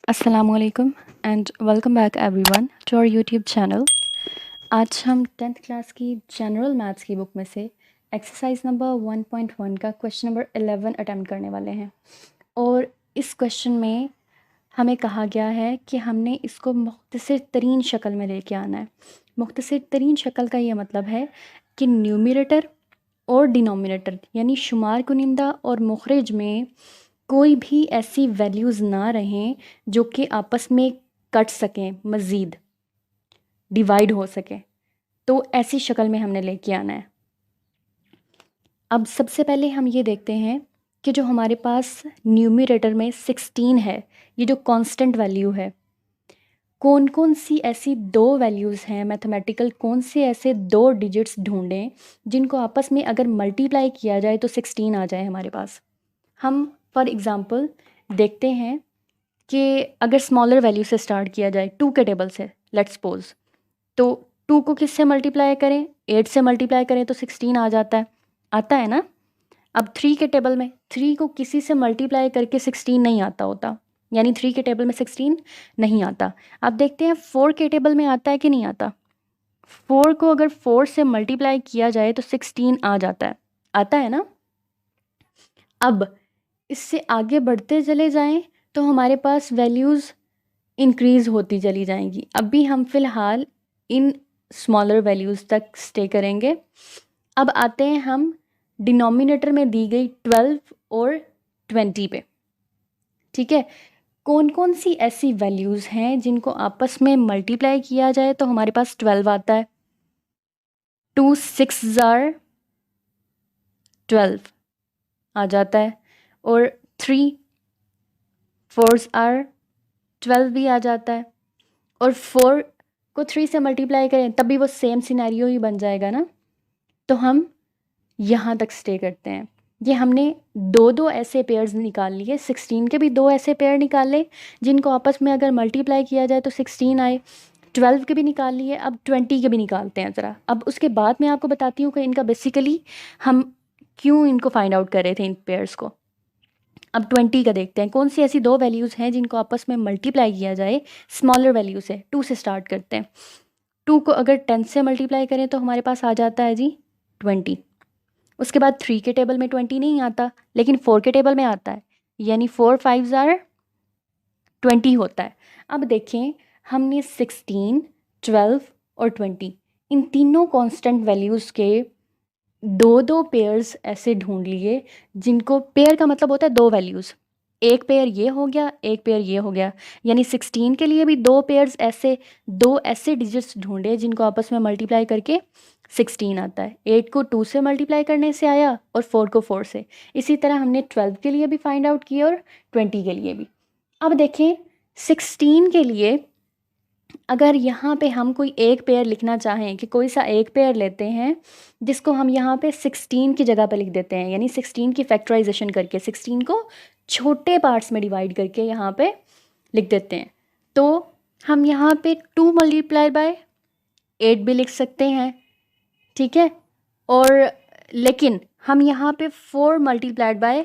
Assalamualaikum and welcome back everyone to our YouTube channel. आज हम 10th class की general maths की book में से एक्सरसाइज नंबर 1.1 का क्वेश्चन नंबर 11 अटेम्प्ट करने वाले हैं। और इस क्वेश्चन में हमें कहा गया है कि हमने इसको मुख्तसर तरीन शक्ल में लेके आना है। मुख्तसर तरीन शक्ल का ये मतलब है कि न्यूमरेटर और डिनोमिनेटर यानी शुमार कुनिंदा और मुखरिज में कोई भी ऐसी वैल्यूज़ ना रहें जो कि आपस में कट सकें, मज़ीद डिवाइड हो सके। तो ऐसी शक्ल में हमने लेके आना है। अब सबसे पहले हम ये देखते हैं कि जो हमारे पास न्यूमरेटर में 16 है, ये जो कांस्टेंट वैल्यू है, कौन कौन सी ऐसी दो वैल्यूज़ हैं मैथमेटिकल, कौन से ऐसे दो डिजिट्स ढूंढें जिनको आपस में अगर मल्टीप्लाई किया जाए तो 16 आ जाए हमारे पास। हम फॉर एग्ज़ाम्पल देखते हैं कि अगर स्मॉलर वैल्यू से स्टार्ट किया जाए 2 के टेबल से, लेट्स सपोज, तो 2 को किससे मल्टीप्लाई करें, 8 से मल्टीप्लाई करें तो 16 आ जाता है, आता है ना। अब 3 के टेबल में 3 को किसी से मल्टीप्लाई करके 16 नहीं आता होता, यानी 3 के टेबल में 16 नहीं आता। अब देखते हैं 4 के टेबल में आता है कि नहीं आता। 4 को अगर 4 से मल्टीप्लाई किया जाए तो 16 आ जाता है, आता है ना। अब इससे आगे बढ़ते चले जाएं तो हमारे पास वैल्यूज़ इंक्रीज़ होती चली जाएंगी। अभी हम फ़िलहाल इन स्मॉलर वैल्यूज़ तक स्टे करेंगे। अब आते हैं हम डिनोमिनेटर में दी गई 12 और 20 पे। ठीक है, कौन कौन सी ऐसी वैल्यूज़ हैं जिनको आपस में मल्टीप्लाई किया जाए तो हमारे पास 12 आता है। 2 6 ज़ार 12 आ जाता है, और 3 4 आर 12 भी आ जाता है, और 4 को 3 से मल्टीप्लाई करें तब भी वो सेम सिनेरियो ही बन जाएगा ना। तो हम यहाँ तक स्टे करते हैं। ये हमने दो दो ऐसे पेयर्स निकाल लिए, 16 के भी दो ऐसे पेयर निकाले जिनको आपस में अगर मल्टीप्लाई किया जाए तो 16 आए। 12 के भी निकाल लिए, अब 20 के भी निकालते हैं ज़रा। अब उसके बाद मैं आपको बताती हूँ कि इनका बेसिकली हम क्यों इनको फाइंड आउट कर रहे थे इन पेयर्स को। अब 20 का देखते हैं, कौन सी ऐसी दो वैल्यूज़ हैं जिनको आपस में मल्टीप्लाई किया जाए स्मॉलर वैल्यू से। 2 से स्टार्ट करते हैं। 2 को अगर 10 से मल्टीप्लाई करें तो हमारे पास आ जाता है जी 20। उसके बाद 3 के टेबल में 20 नहीं आता, लेकिन 4 के टेबल में आता है, यानी 4 5 ज़ार 20 होता है। अब देखें, हमने 16 12 और 20 इन तीनों कांस्टेंट वैल्यूज़ के दो दो पेयर्स ऐसे ढूंढ लिए जिनको, पेयर का मतलब होता है दो वैल्यूज़, एक पेयर ये हो गया, एक पेयर ये हो गया, यानी 16 के लिए भी दो पेयर्स ऐसे, दो ऐसे डिजिट्स ढूंढे जिनको आपस में मल्टीप्लाई करके 16 आता है। 8 को 2 से मल्टीप्लाई करने से आया और 4 को 4 से। इसी तरह हमने 12 के लिए भी फाइंड आउट किया और 20 के लिए भी। अब देखें 16 के लिए अगर यहाँ पे हम कोई एक पेयर लिखना चाहें, कि कोई सा एक पेयर लेते हैं जिसको हम यहाँ पे 16 की जगह पे लिख देते हैं, यानी 16 की फैक्टराइजेशन करके 16 को छोटे पार्ट्स में डिवाइड करके यहाँ पे लिख देते हैं, तो हम यहाँ पे 2 मल्टीप्लाई बाय 8 भी लिख सकते हैं। ठीक है, और लेकिन हम यहाँ पे 4 मल्टीप्लाइड बाय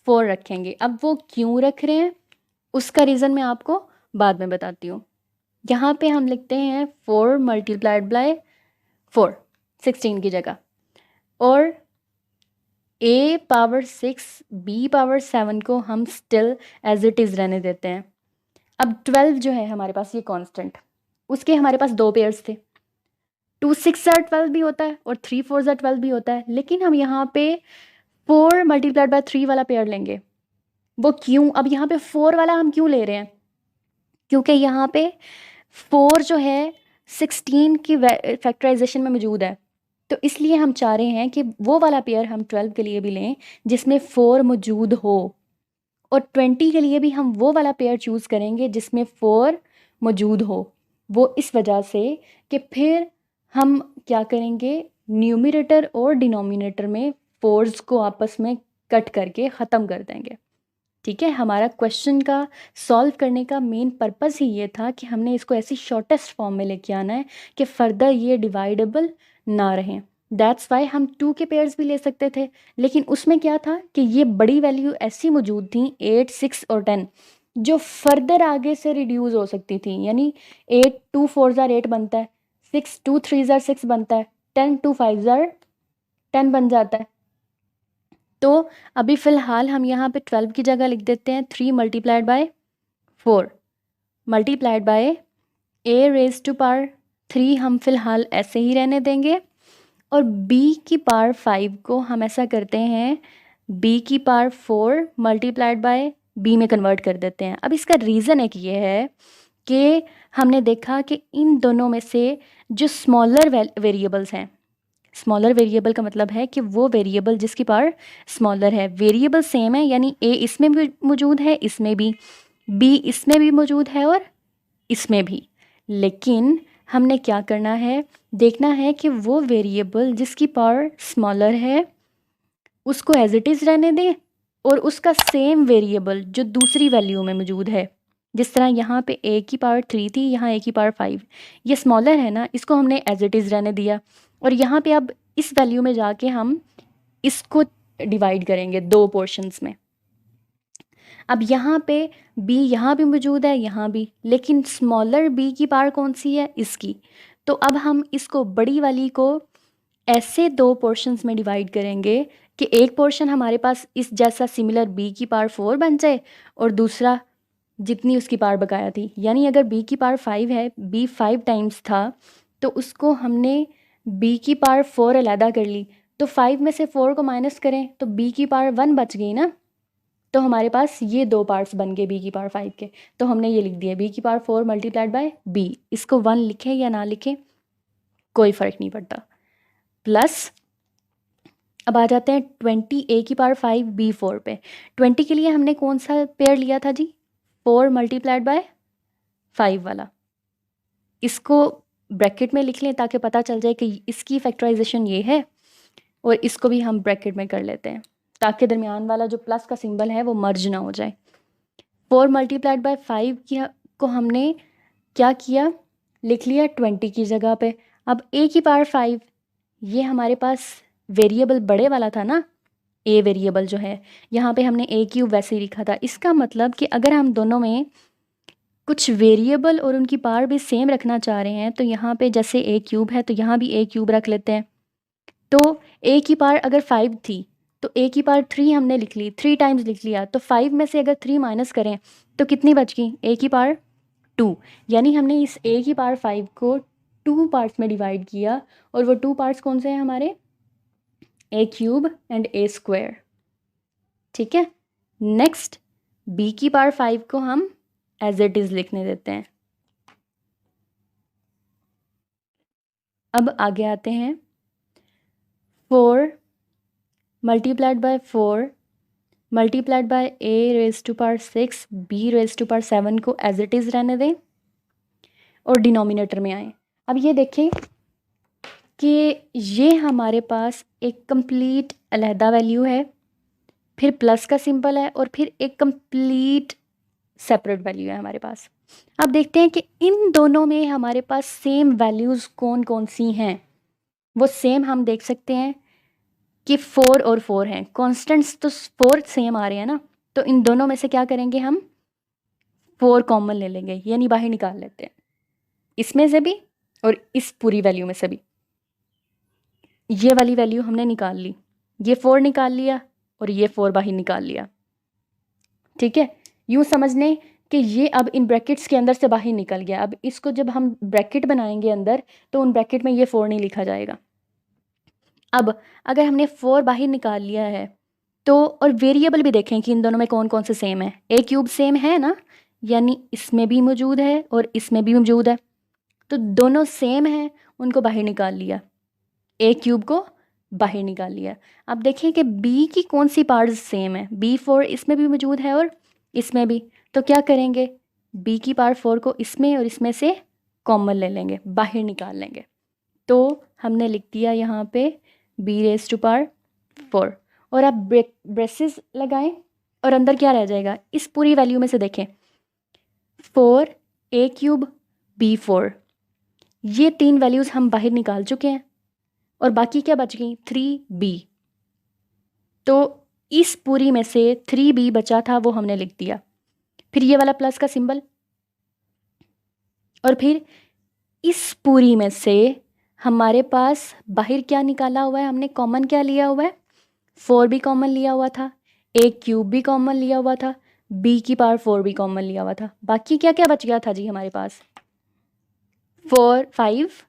4 रखेंगे। अब वो क्यों रख रहे हैं उसका रीज़न मैं आपको बाद में बताती हूँ। यहाँ पे हम लिखते हैं 4 मल्टीप्लाइड बाय 4 16 की जगह, और a पावर 6 b पावर 7 को हम स्टिल एज इट इज़ रहने देते हैं। अब 12 जो है हमारे पास ये कांस्टेंट, उसके हमारे पास दो पेयर्स थे, 2 6 ज़ार 12 भी होता है और 3 4 ज़ार 12 भी होता है, लेकिन हम यहाँ पे 4 मल्टीप्लाइड बाय 3 वाला पेयर लेंगे। वो क्यों, अब यहाँ पे 4 वाला हम क्यों ले रहे हैं, क्योंकि यहाँ पे 4 जो है 16 की फैक्टराइजेशन में मौजूद है, तो इसलिए हम चाह रहे हैं कि वो वाला पेयर हम 12 के लिए भी लें जिसमें 4 मौजूद हो, और 20 के लिए भी हम वो वाला पेयर चूज़ करेंगे जिसमें 4 मौजूद हो। वो इस वजह से कि फिर हम क्या करेंगे, न्यूमरेटर और डिनोमिनेटर में फोर्स को आपस में कट करके ख़त्म कर देंगे। ठीक है, हमारा क्वेश्चन का सॉल्व करने का मेन पर्पस ही ये था कि हमने इसको ऐसी शॉर्टेस्ट फॉर्म में लेके आना है कि फर्दर ये डिवाइडेबल ना रहें। दैट्स वाई हम 2 के पेयर्स भी ले सकते थे, लेकिन उसमें क्या था कि ये बड़ी वैल्यू ऐसी मौजूद थी 8 6 और 10, जो फर्दर आगे से रिड्यूस हो सकती थी, यानी 8 2 4 ज़ार 8 बनता है, 6 2 3 ज़ार 6 बनता है, 10 2 5 ज़ार 10 बन जाता है। तो अभी फ़िलहाल हम यहाँ पे 12 की जगह लिख देते हैं 3 multiplied by 4 multiplied by a raise to power 3 हम फ़िलहाल ऐसे ही रहने देंगे, और b की पावर 5 को हम ऐसा करते हैं b की पावर 4 मल्टीप्लाइड बाय b में कन्वर्ट कर देते हैं। अब इसका रीज़न एक ये है कि हमने देखा कि इन दोनों में से जो स्मॉलर वेरिएबल्स हैं, स्मॉलर वेरिएबल का मतलब है कि वो वेरिएबल जिसकी पावर स्मॉलर है, वेरिएबल सेम है, यानी a इसमें भी मौजूद है, इसमें भी, b इसमें भी मौजूद है और इसमें भी। लेकिन हमने क्या करना है, देखना है कि वो वेरिएबल जिसकी पावर स्मॉलर है उसको एज इट इज़ रहने दें, और उसका सेम वेरिएबल जो दूसरी वैल्यू में मौजूद है, जिस तरह यहाँ पे a की पावर 3 थी, यहाँ a की पावर 5, ये स्मॉलर है ना, इसको हमने एज इट इज़ रहने दिया, और यहाँ पे अब इस वैल्यू में जाके हम इसको डिवाइड करेंगे दो पोर्शंस में। अब यहाँ पे b यहाँ भी मौजूद है, यहाँ भी, लेकिन स्मॉलर b की पावर कौन सी है, इसकी। तो अब हम इसको बड़ी वाली को ऐसे दो पोर्शंस में डिवाइड करेंगे कि एक पोर्शन हमारे पास इस जैसा सिमिलर b की पावर 4 बन जाए, और दूसरा जितनी उसकी पावर बकाया थी, यानी अगर b की पावर 5 है, b 5 टाइम्स था, तो उसको हमने b की पावर 4 अलहदा कर ली, तो 5 में से 4 को माइनस करें तो b की पावर 1 बच गई ना। तो हमारे पास ये दो पार्ट्स बन गए b की पावर 5 के, तो हमने ये लिख दिया b की पावर 4 मल्टीप्लाइड बाय b। इसको 1 लिखें या ना लिखें कोई फ़र्क नहीं पड़ता। प्लस अब आ जाते हैं 20 a की पावर 5 b 4 पे। 20 के लिए हमने कौन सा पेयर लिया था जी, 4 मल्टीप्लाइड बाय 5 वाला। इसको ब्रैकेट में लिख लें ताकि पता चल जाए कि इसकी फैक्टराइजेशन ये है, और इसको भी हम ब्रैकेट में कर लेते हैं ताकि दरमियान वाला जो प्लस का सिंबल है वो मर्ज ना हो जाए। 4 मल्टीप्लाइड बाय 5 को हमने क्या किया, लिख लिया 20 की जगह पे। अब a की पावर 5, ये हमारे पास वेरिएबल बड़े वाला था ना, a वेरिएबल जो है, यहाँ पे हमने a क्यूब वैसे ही लिखा था। इसका मतलब कि अगर हम दोनों में कुछ वेरिएबल और उनकी पावर भी सेम रखना चाह रहे हैं, तो यहाँ पे जैसे a क्यूब है तो यहाँ भी a क्यूब रख लेते हैं। तो a की पावर अगर 5 थी तो a की पावर 3 हमने लिख ली, 3 टाइम्स लिख लिया, तो 5 में से अगर 3 माइनस करें तो कितनी बच गई, a की पावर 2। यानी हमने इस a की पावर 5 को 2 पार्ट्स में डिवाइड किया, और वो 2 पार्ट्स कौन से हैं हमारे, a cube and a square. ठीक है, नेक्स्ट b की पावर 5 को हम एज इट इज़ लिखने देते हैं। अब आगे आते हैं, 4 multiplied by 4 multiplied by a raise to power 6 b raise to power 7 को एज इट इज़ रहने दें और डिनोमिनेटर में आए। अब ये देखें कि ये हमारे पास एक कंप्लीट अलहदा वैल्यू है, फिर प्लस का सिंबल है, और फिर एक कंप्लीट सेपरेट वैल्यू है हमारे पास। अब देखते हैं कि इन दोनों में हमारे पास सेम वैल्यूज़ कौन कौन सी हैं। वो सेम हम देख सकते हैं कि 4 और 4 हैं, कॉन्स्टेंट्स तो 4 सेम आ रहे हैं ना, तो इन दोनों में से क्या करेंगे, हम 4 कॉमन ले लेंगे, यानी बाहर निकाल लेते हैं, इसमें से भी और इस पूरी वैल्यू में से भी। ये वाली वैल्यू हमने निकाल ली, ये 4 निकाल लिया और ये 4 बाहर निकाल लिया। ठीक है, यूँ समझ लें कि ये अब इन ब्रैकेट्स के अंदर से बाहर निकल गया। अब इसको जब हम ब्रैकेट बनाएंगे अंदर, तो उन ब्रैकेट में ये 4 नहीं लिखा जाएगा। अब अगर हमने 4 बाहर निकाल लिया है तो, और वेरिएबल भी देखें कि इन दोनों में कौन कौन से सेम है, a क्यूब सेम है ना, यानी इसमें भी मौजूद है और इसमें भी मौजूद है, तो दोनों सेम हैं, उनको बाहर निकाल लिया, a क्यूब को बाहर निकाल लिया। अब देखें कि b की कौन सी पार्ट्स सेम है, b4 इसमें भी मौजूद है और इसमें भी, तो क्या करेंगे, b की पावर 4 को इसमें और इसमें से कॉमन ले लेंगे, बाहर निकाल लेंगे। तो हमने लिख दिया यहाँ पे b रेज टू पावर 4, और आप ब्रेसेस लगाएं और अंदर क्या रह जाएगा, इस पूरी वैल्यू में से देखें 4 a क्यूब b4, ये 3 वैल्यूज़ हम बाहर निकाल चुके हैं, और बाकी क्या बच गई, 3b। तो इस पूरी में से 3b बचा था, वो हमने लिख दिया। फिर ये वाला प्लस का सिंबल, और फिर इस पूरी में से हमारे पास बाहर क्या निकाला हुआ है, हमने कॉमन क्या लिया हुआ है, 4 भी कॉमन लिया हुआ था, ए क्यूब भी कॉमन लिया हुआ था, बी की पावर 4 भी कॉमन लिया हुआ था। बाकी क्या क्या बच गया था जी हमारे पास, 4 5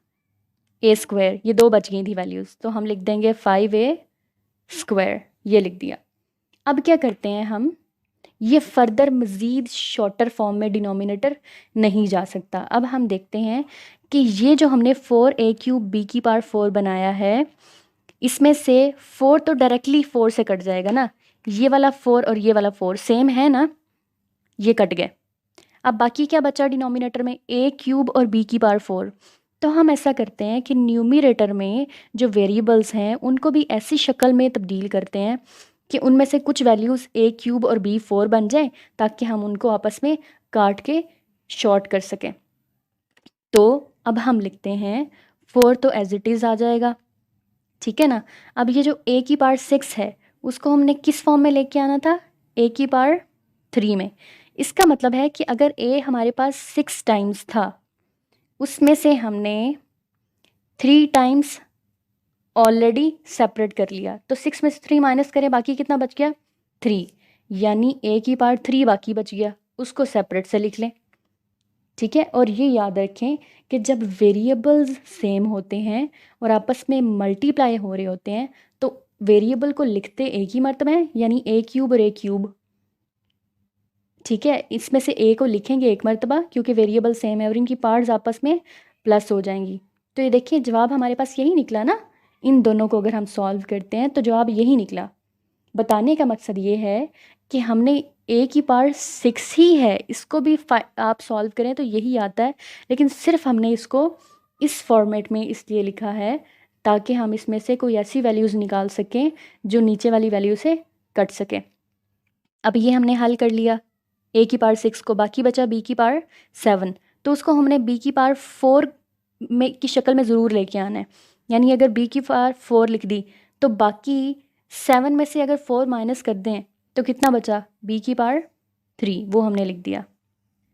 ए स्क्वायर, ये दो बच गई थी वैल्यूज़, तो हम लिख देंगे 5a स्क्वायर, ये लिख दिया। अब क्या करते हैं हम, ये फर्दर मज़ीद शॉर्टर फॉर्म में डिनोमिनेटर नहीं जा सकता। अब हम देखते हैं कि ये जो हमने 4a क्यूब बी की पावर 4 बनाया है, इसमें से 4 तो डायरेक्टली 4 से कट जाएगा ना, ये वाला 4 और ये वाला 4 सेम है ना, ये कट गए। अब बाकी क्या बचा डिनोमिनेटर में, a क्यूब और b की पावर 4। तो हम ऐसा करते हैं कि न्यूमिनेटर में जो वेरिएबल्स हैं उनको भी ऐसी शक्ल में तब्दील करते हैं कि उनमें से कुछ वैल्यूज़ a क्यूब और b 4 बन जाएं, ताकि हम उनको आपस में काट के शॉर्ट कर सकें। तो अब हम लिखते हैं 4 तो एज इट इज़ आ जाएगा, ठीक है ना। अब ये जो a की पावर 6 है उसको हमने किस फॉर्म में लेके आना था, a की पावर 3 में। इसका मतलब है कि अगर a हमारे पास 6 टाइम्स था, उसमें से हमने 3 टाइम्स ऑलरेडी सेपरेट कर लिया, तो 6 में से 3 माइनस करें, बाकी कितना बच गया, 3, यानी a की पावर 3 बाकी बच गया, उसको सेपरेट से लिख लें, ठीक है। और ये याद रखें कि जब वेरिएबल्स सेम होते हैं और आपस में मल्टीप्लाई हो रहे होते हैं तो वेरिएबल को लिखते एक ही मर्तबा है, यानी a क्यूब और a क्यूब, ठीक है। इसमें से a को लिखेंगे एक मर्तबा क्योंकि वेरिएबल सेम है और इनकी पार्ट्स आपस में प्लस हो जाएंगी। तो ये देखिए जवाब हमारे पास यही निकला ना, इन दोनों को अगर हम सॉल्व करते हैं तो जवाब यही निकला। बताने का मकसद ये है कि हमने a की पावर 6 ही है, इसको भी आप सॉल्व करें तो यही आता है, लेकिन सिर्फ हमने इसको इस फॉर्मेट में इसलिए लिखा है ताकि हम इसमें से कोई ऐसी वैल्यूज़ निकाल सकें जो नीचे वाली वैल्यू से कट सकें। अब ये हमने हल कर लिया, a की पावर 6 को, बाकी बचा b की पावर 7, तो उसको हमने b की पावर 4 में की शक्ल में ज़रूर लेके आना है, यानी अगर b की पावर 4 लिख दी तो बाकी 7 में से अगर 4 माइनस कर दें तो कितना बचा, b की पावर 3, वो हमने लिख दिया,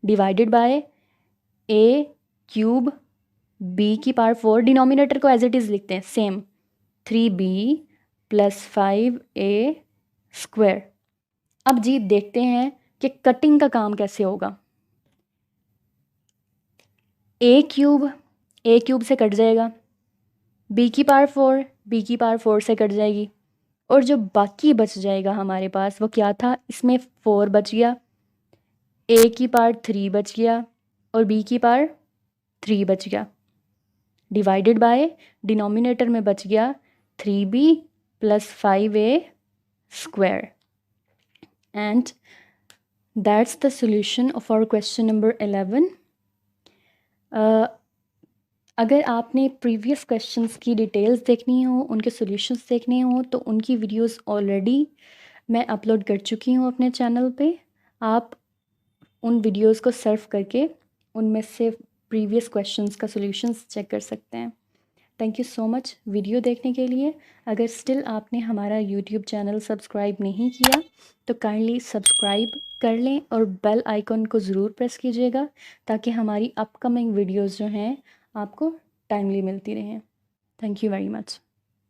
divided by a cube b की पावर 4, डिनोमिनेटर को एज इट इज़ लिखते हैं same, 3b plus 5a square. अब जी देखते हैं कि कटिंग का काम कैसे होगा। a क्यूब से कट जाएगा, b की पावर 4 b की पावर 4 से कट जाएगी, और जो बाकी बच जाएगा हमारे पास वो क्या था, इसमें 4 बच गया, a की पावर 3 बच गया और b की पावर 3 बच गया, डिवाइडेड बाय डिनोमिनेटर में बच गया 3b plus 5a square. And that's the solution of our question number 11। अगर आपने प्रीवियस क्वेश्चंस की डिटेल्स देखनी हो, उनके सॉल्यूशंस देखने हो, तो उनकी वीडियोस ऑलरेडी मैं अपलोड कर चुकी हूँ अपने चैनल पे। आप उन वीडियोस को सर्च करके उनमें से प्रीवियस क्वेश्चंस का सॉल्यूशंस चेक कर सकते हैं। Thank you so much video देखने के लिए। अगर स्टिल आपने हमारा यूट्यूब चैनल सब्सक्राइब नहीं किया तो काइंडली सब्सक्राइब कर लें और बेल आइकन को ज़रूर प्रेस कीजिएगा ताकि हमारी अपकमिंग वीडियोस जो हैं आपको टाइमली मिलती रहें। Thank you very much.